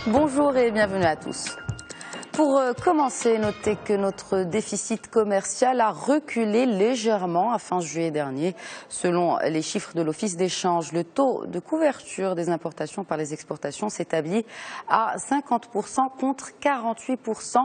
Bonjour et bienvenue à tous. Pour commencer, notez que notre déficit commercial a reculé légèrement à fin juillet dernier. Selon les chiffres de l'Office d'échange, le taux de couverture des importations par les exportations s'établit à 50% contre 48%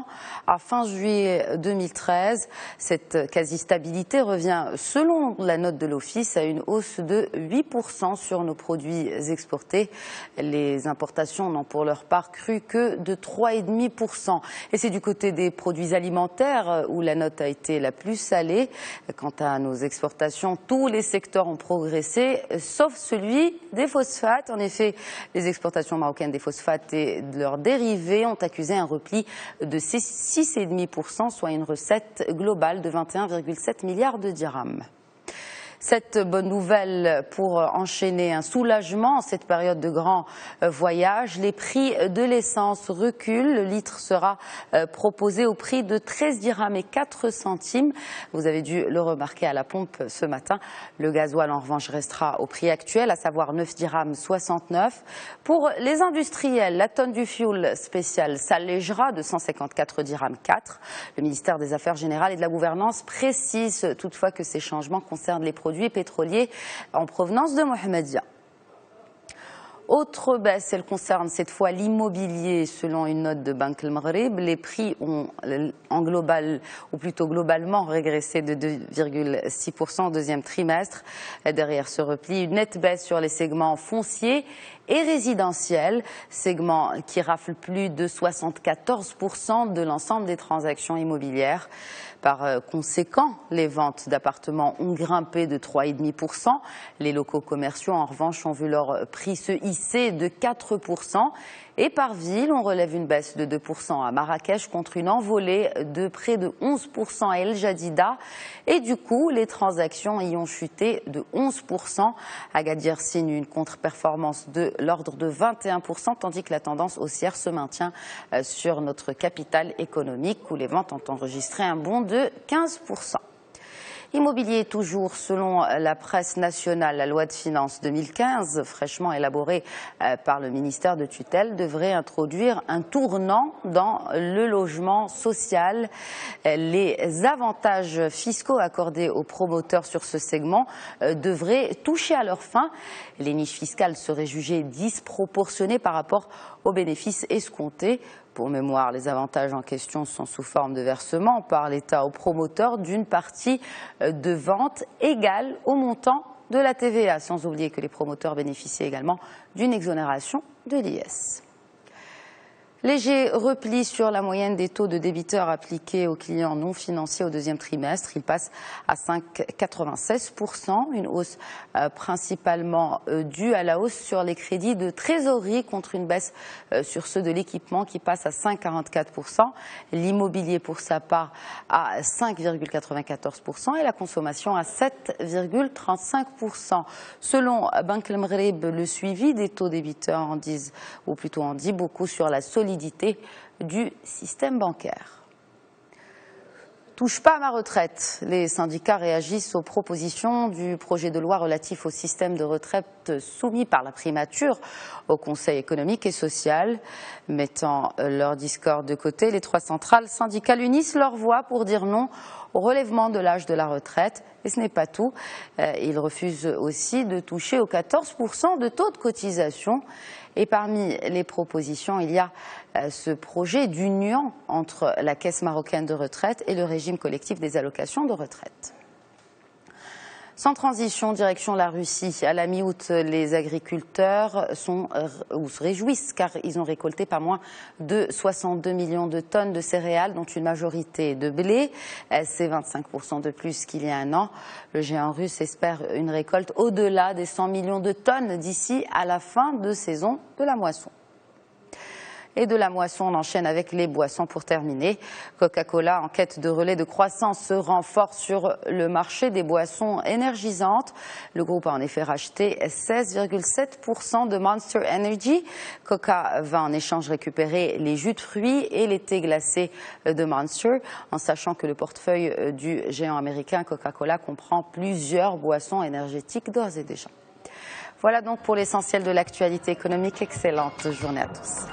à fin juillet 2013. Cette quasi-stabilité revient, selon la note de l'Office, à une hausse de 8% sur nos produits exportés. Les importations n'ont pour leur part cru que de 3,5%. Et c'est du côté des produits alimentaires où la note a été la plus salée. Quant à nos exportations, tous les secteurs ont progressé, sauf celui des phosphates. En effet, les exportations marocaines des phosphates et de leurs dérivés ont accusé un repli de 6,5%, soit une recette globale de 21,7 milliards de dirhams. Cette bonne nouvelle pour enchaîner un soulagement en cette période de grand voyage. Les prix de l'essence reculent. Le litre sera proposé au prix de 13 dirhams et 4 centimes. Vous avez dû le remarquer à la pompe ce matin. Le gasoil en revanche restera au prix actuel, à savoir 9 dirhams 69. Pour les industriels, la tonne du fioul spécial s'allégera de 154 dirhams 4. Le ministère des Affaires générales et de la Gouvernance précise toutefois que ces changements concernent les produits pétroliers en provenance de Mohammedia. Autre baisse, elle concerne cette fois l'immobilier. Selon une note de Banque El Maghreb, les prix ont en global, ou plutôt globalement, régressé de 2,6% au deuxième trimestre. Derrière ce repli, une nette baisse sur les segments fonciers et résidentiels, segments qui raflent plus de 74% de l'ensemble des transactions immobilières. Par conséquent, les ventes d'appartements ont grimpé de 3,5%. Les locaux commerciaux, en revanche, ont vu leur prix se hisser de 4%. Et par ville, on relève une baisse de 2% à Marrakech contre une envolée de près de 11% à El Jadida. Et du coup, les transactions y ont chuté de 11%. Agadir signe une contre-performance de l'ordre de 21%, tandis que la tendance haussière se maintient sur notre capitale économique, où les ventes ont enregistré un bond de 15%. Immobilier toujours, selon la presse nationale, la loi de finances 2015, fraîchement élaborée par le ministère de tutelle, devrait introduire un tournant dans le logement social. Les avantages fiscaux accordés aux promoteurs sur ce segment devraient toucher à leur fin. Les niches fiscales seraient jugées disproportionnées par rapport aux bénéfices escomptés. Pour mémoire, les avantages en question sont sous forme de versement par l'État aux promoteurs d'une partie de vente égale au montant de la TVA, sans oublier que les promoteurs bénéficient également d'une exonération de l'IS. Léger repli sur la moyenne des taux de débiteurs appliqués aux clients non financiers au deuxième trimestre. Il passe à 5,96%, une hausse principalement due à la hausse sur les crédits de trésorerie contre une baisse sur ceux de l'équipement qui passe à 5,44%. L'immobilier pour sa part à 5,94% et la consommation à 7,35%. Selon Banque El Maghreb, le suivi des taux débiteurs en dit beaucoup sur la solidité du système bancaire. Touche pas à ma retraite. Les syndicats réagissent aux propositions du projet de loi relatif au système de retraite soumis par la primature au Conseil économique et social. Mettant leur discorde de côté, les trois centrales syndicales unissent leur voix pour dire non au relèvement de l'âge de la retraite. Et ce n'est pas tout. Ils refusent aussi de toucher aux 14% de taux de cotisation. Et parmi les propositions, il y a ce projet d'union entre la Caisse marocaine de retraite et le régime collectif des allocations de retraite. Sans transition, direction la Russie. À la mi-août, les agriculteurs se réjouissent car ils ont récolté pas moins de 62 millions de tonnes de céréales, dont une majorité de blé. C'est 25% de plus qu'il y a un an. Le géant russe espère une récolte au-delà des 100 millions de tonnes d'ici à la fin de saison de la moisson. Et de la moisson, on enchaîne avec les boissons pour terminer. Coca-Cola, en quête de relais de croissance, se renforce sur le marché des boissons énergisantes. Le groupe a en effet racheté 16,7% de Monster Energy. Coca va en échange récupérer les jus de fruits et les thés glacés de Monster, en sachant que le portefeuille du géant américain Coca-Cola comprend plusieurs boissons énergétiques d'ores et déjà. Voilà donc pour l'essentiel de l'actualité économique. Excellente journée à tous.